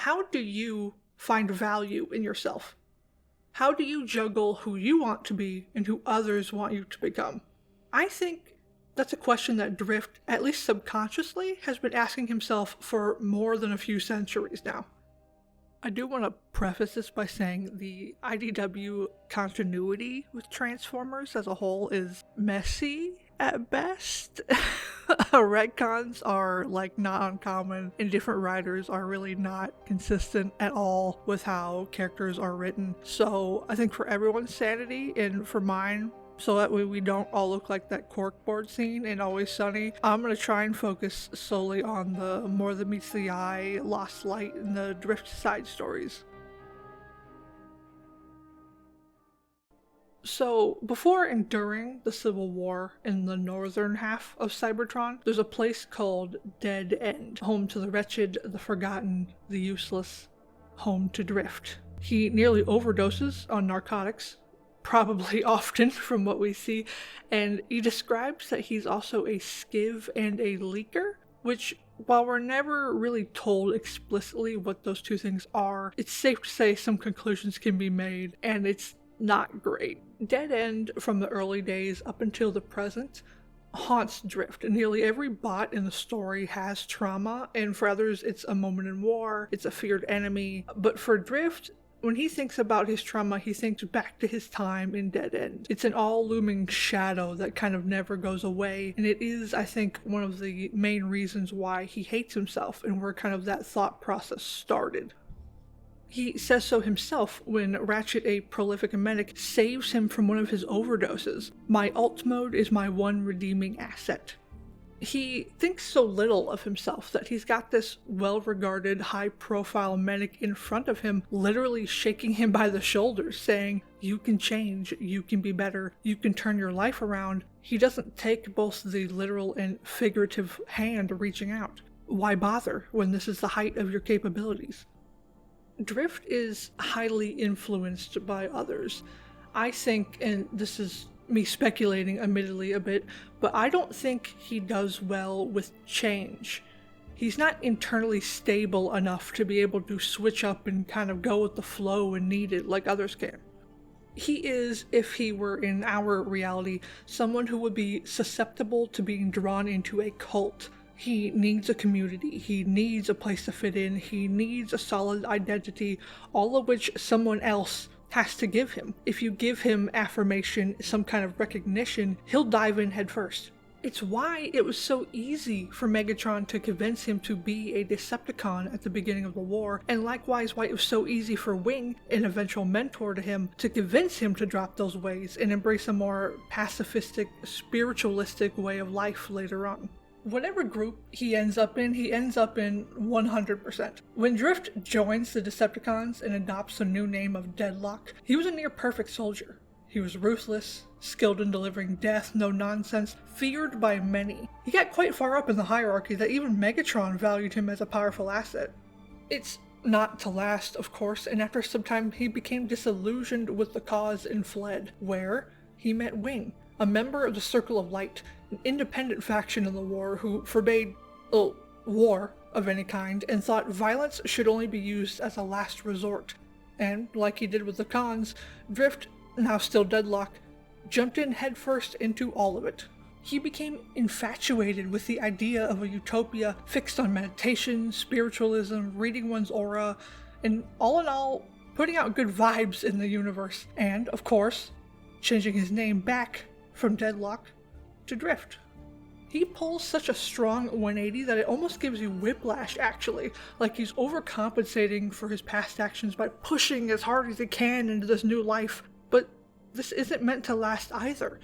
How do you find value in yourself? How do you juggle who you want to be and who others want you to become? I think that's a question that Drift, at least subconsciously, has been asking himself for more than a few centuries now. I do want to preface this by saying the IDW continuity with Transformers as a whole is messy at best. Retcons are not uncommon, and different writers are really not consistent at all with how characters are written. So I think for everyone's sanity, and for mine, so that way we don't all look like that corkboard scene in Always Sunny, I'm going to try and focus solely on the More Than Meets the Eye, Lost Light, and the Drift side stories. So, before and during the Civil War in the northern half of Cybertron, there's a place called Dead End, home to the wretched, the forgotten, the useless, home to Drift. He nearly overdoses on narcotics, probably often from what we see, and he describes that he's also a skiv and a leaker, which, while we're never really told explicitly what those two things are, it's safe to say some conclusions can be made, and it's not great. Dead End, from the early days up until the present, haunts Drift. Nearly every bot in the story has trauma, and for others it's a moment in war, it's a feared enemy, but for Drift, when he thinks about his trauma, he thinks back to his time in Dead End. It's an all-looming shadow that kind of never goes away, and it is, I think, one of the main reasons why he hates himself and where kind of that thought process started. He says so himself when Ratchet, a prolific medic, saves him from one of his overdoses. "My alt mode is my one redeeming asset." He thinks so little of himself that he's got this well-regarded, high-profile medic in front of him, literally shaking him by the shoulders, saying, "You can change, you can be better, you can turn your life around." He doesn't take both the literal and figurative hand reaching out. Why bother when this is the height of your capabilities? Drift is highly influenced by others. I think, and this is me speculating admittedly a bit, but I don't think he does well with change. He's not internally stable enough to be able to switch up and kind of go with the flow when needed like others can. He is, if he were in our reality, someone who would be susceptible to being drawn into a cult. He needs a community, he needs a place to fit in, he needs a solid identity, all of which someone else has to give him. If you give him affirmation, some kind of recognition, he'll dive in headfirst. It's why it was so easy for Megatron to convince him to be a Decepticon at the beginning of the war, and likewise why it was so easy for Wing, an eventual mentor to him, to convince him to drop those ways and embrace a more pacifistic, spiritualistic way of life later on. Whatever group he ends up in 100%. When Drift joins the Decepticons and adopts the new name of Deadlock, he was a near-perfect soldier. He was ruthless, skilled in delivering death, no nonsense, feared by many. He got quite far up in the hierarchy that even Megatron valued him as a powerful asset. It's not to last, of course, and after some time he became disillusioned with the cause and fled, where he met Wing, a member of the Circle of Light, an independent faction in the war who forbade, war of any kind, and thought violence should only be used as a last resort. And, like he did with the cons, Drift, now still Deadlock, jumped in headfirst into all of it. He became infatuated with the idea of a utopia fixed on meditation, spiritualism, reading one's aura, and all in all, putting out good vibes in the universe, and, of course, changing his name back from Deadlock to Drift. He pulls such a strong 180 that it almost gives you whiplash, actually, like he's overcompensating for his past actions by pushing as hard as he can into this new life, but this isn't meant to last either.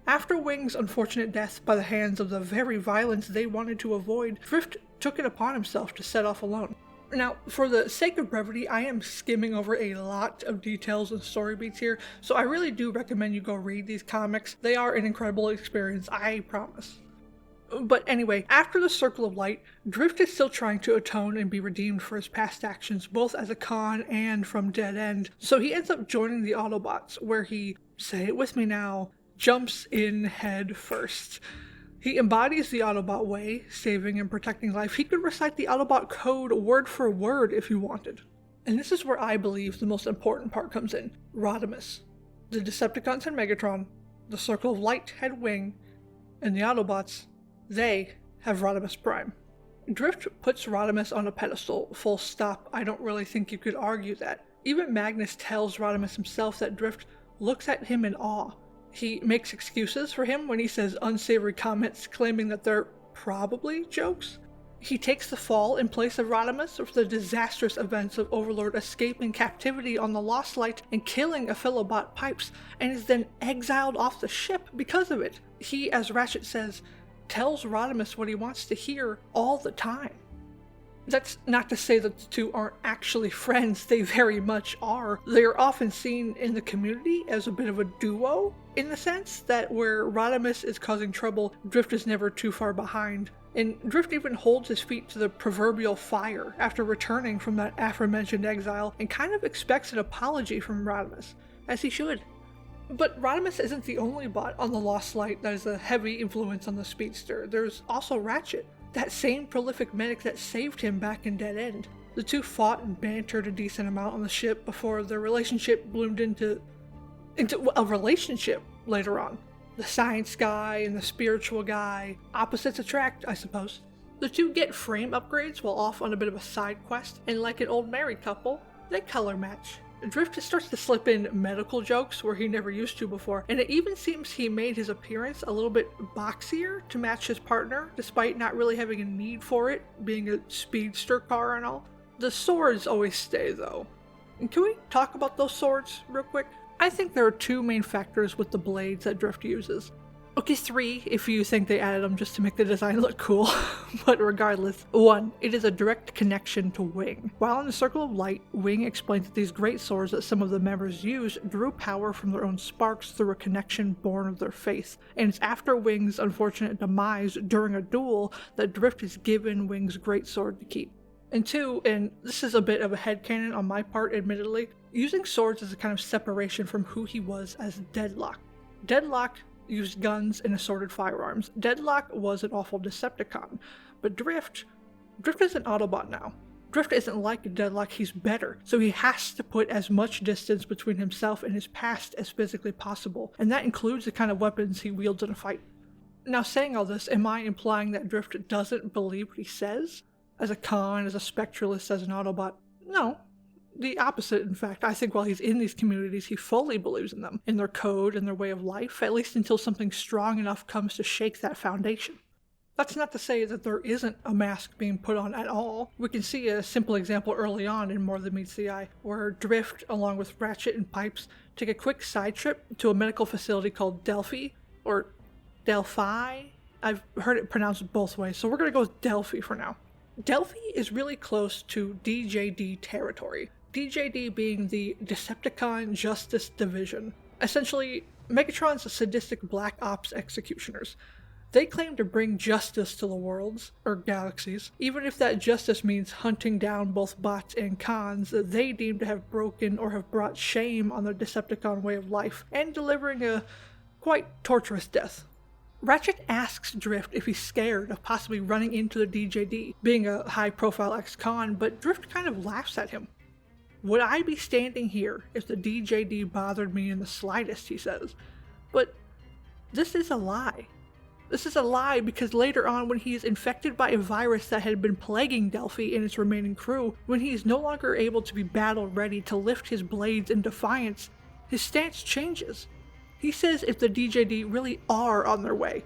After Wing's unfortunate death by the hands of the very violence they wanted to avoid, Drift took it upon himself to set off alone. Now, for the sake of brevity, I am skimming over a lot of details and story beats here, so I really do recommend you go read these comics. They are an incredible experience, I promise. But anyway, after the Circle of Light, Drift is still trying to atone and be redeemed for his past actions, both as a con and from Dead End, so he ends up joining the Autobots, where he, say it with me now, jumps in head first. He embodies the Autobot way, saving and protecting life. He could recite the Autobot code word for word if he wanted. And this is where I believe the most important part comes in. Rodimus. The Decepticons and Megatron, the Circle of Light had Wing, and the Autobots, they have Rodimus Prime. Drift puts Rodimus on a pedestal, full stop. I don't really think you could argue that. Even Magnus tells Rodimus himself that Drift looks at him in awe. He makes excuses for him when he says unsavory comments, claiming that they're probably jokes. He takes the fall in place of Rodimus for the disastrous events of Overlord escaping captivity on the Lost Light and killing a fellow bot Pipes, and is then exiled off the ship because of it. He, as Ratchet says, tells Rodimus what he wants to hear all the time. That's not to say that the two aren't actually friends, they very much are. They are often seen in the community as a bit of a duo, in the sense that where Rodimus is causing trouble, Drift is never too far behind. And Drift even holds his feet to the proverbial fire after returning from that aforementioned exile, and kind of expects an apology from Rodimus, as he should. But Rodimus isn't the only bot on the Lost Light that is a heavy influence on the Speedster. There's also Ratchet, that same prolific medic that saved him back in Dead End. The two fought and bantered a decent amount on the ship before their relationship bloomed into a relationship later on. The science guy and the spiritual guy. Opposites attract, I suppose. The two get frame upgrades while off on a bit of a side quest, and like an old married couple, they color match. Drift starts to slip in medical jokes where he never used to before, and it even seems he made his appearance a little bit boxier to match his partner, despite not really having a need for it, being a speedster car and all. The swords always stay though. And can we talk about those swords real quick? I think there are two main factors with the blades that Drift uses. Okay, three if you think they added them just to make the design look cool, but regardless. One, it is a direct connection to Wing. While in the Circle of Light, Wing explains that these great swords that some of the members use drew power from their own sparks through a connection born of their faith, and it's after Wing's unfortunate demise during a duel that Drift is given Wing's great sword to keep. And two, and this is a bit of a headcanon on my part admittedly, using swords as a kind of separation from who he was as Deadlock. Deadlock used guns and assorted firearms. Deadlock was an awful Decepticon, but Drift is an Autobot now. Drift isn't like Deadlock, he's better, so he has to put as much distance between himself and his past as physically possible, and that includes the kind of weapons he wields in a fight. Now, saying all this, am I implying that Drift doesn't believe what he says? As a con, as a spectralist, as an Autobot? No. The opposite, in fact. I think while he's in these communities, he fully believes in them, in their code and their way of life, at least until something strong enough comes to shake that foundation. That's not to say that there isn't a mask being put on at all. We can see a simple example early on in More Than Meets the Eye, where Drift, along with Ratchet and Pipes, take a quick side trip to a medical facility called Delphi, or Delphi? I've heard it pronounced both ways, so we're going to go with Delphi for now. Delphi is really close to DJD territory. DJD being the Decepticon Justice Division. Essentially, Megatron's sadistic black ops executioners. They claim to bring justice to the worlds, or galaxies, even if that justice means hunting down both bots and cons that they deem to have broken or have brought shame on the Decepticon way of life, and delivering a quite torturous death. Ratchet asks Drift if he's scared of possibly running into the DJD, being a high-profile ex-con, but Drift kind of laughs at him. Would I be standing here if the DJD bothered me in the slightest, he says. But this is a lie. This is a lie because later on, when he is infected by a virus that had been plaguing Delphi and its remaining crew, when he is no longer able to be battle-ready to lift his blades in defiance, his stance changes. He says if the DJD really are on their way,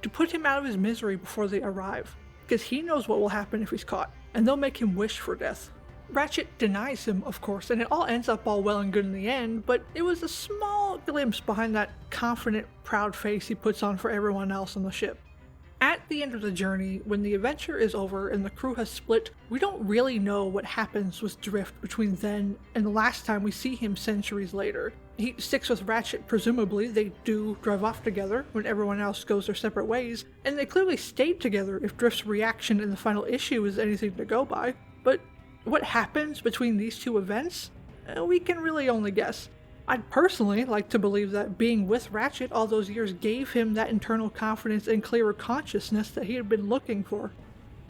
to put him out of his misery before they arrive, because he knows what will happen if he's caught, and they'll make him wish for death. Ratchet denies him, of course, and it all ends up all well and good in the end, but it was a small glimpse behind that confident, proud face he puts on for everyone else on the ship. At the end of the journey, when the adventure is over and the crew has split, we don't really know what happens with Drift between then and the last time we see him centuries later. He sticks with Ratchet, presumably. They do drive off together when everyone else goes their separate ways, and they clearly stayed together if Drift's reaction in the final issue is anything to go by. But what happens between these two events? We can really only guess. I'd personally like to believe that being with Ratchet all those years gave him that internal confidence and clearer consciousness that he had been looking for.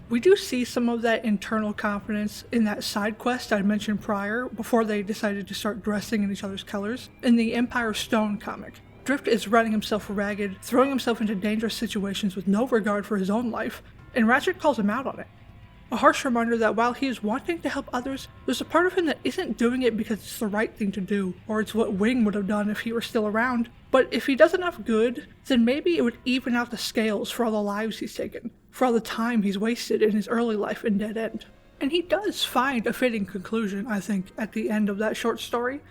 We do see some of that internal confidence in that side quest I mentioned prior, before they decided to start dressing in each other's colors, in the Empire Stone comic. Drift is running himself ragged, throwing himself into dangerous situations with no regard for his own life, and Ratchet calls him out on it. A harsh reminder that while he is wanting to help others, there's a part of him that isn't doing it because it's the right thing to do, or it's what Wing would have done if he were still around. But if he does enough good, then maybe it would even out the scales for all the lives he's taken, for all the time he's wasted in his early life in Dead End. And he does find a fitting conclusion, I think, at the end of that short story.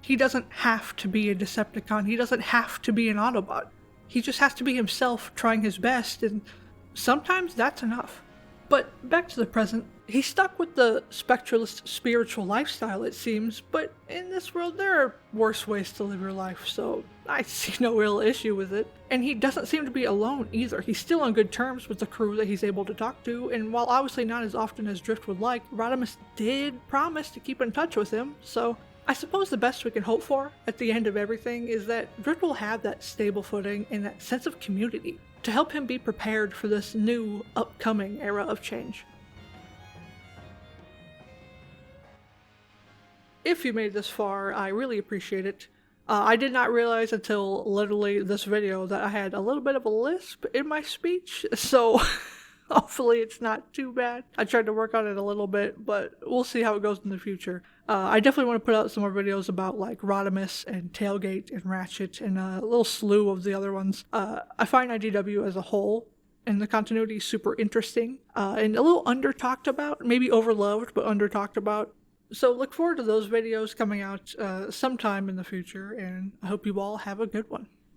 He doesn't have to be a Decepticon, he doesn't have to be an Autobot. He just has to be himself, trying his best, and sometimes that's enough. But back to the present, he's stuck with the spectralist spiritual lifestyle, it seems, but in this world there are worse ways to live your life, so I see no real issue with it. And he doesn't seem to be alone either. He's still on good terms with the crew that he's able to talk to, and while obviously not as often as Drift would like, Rodimus did promise to keep in touch with him, so I suppose the best we can hope for at the end of everything is that Drift will have that stable footing and that sense of community to help him be prepared for this new, upcoming era of change. If you made this far, I really appreciate it. I did not realize until literally this video that I had a little bit of a lisp in my speech, so hopefully it's not too bad. I tried to work on it a little bit, but we'll see how it goes in the future. I definitely want to put out some more videos about like Rodimus and Tailgate and Ratchet and a little slew of the other ones. I find IDW as a whole and the continuity super interesting and a little under talked about, maybe overloved, but under talked about. So look forward to those videos coming out sometime in the future, and I hope you all have a good one.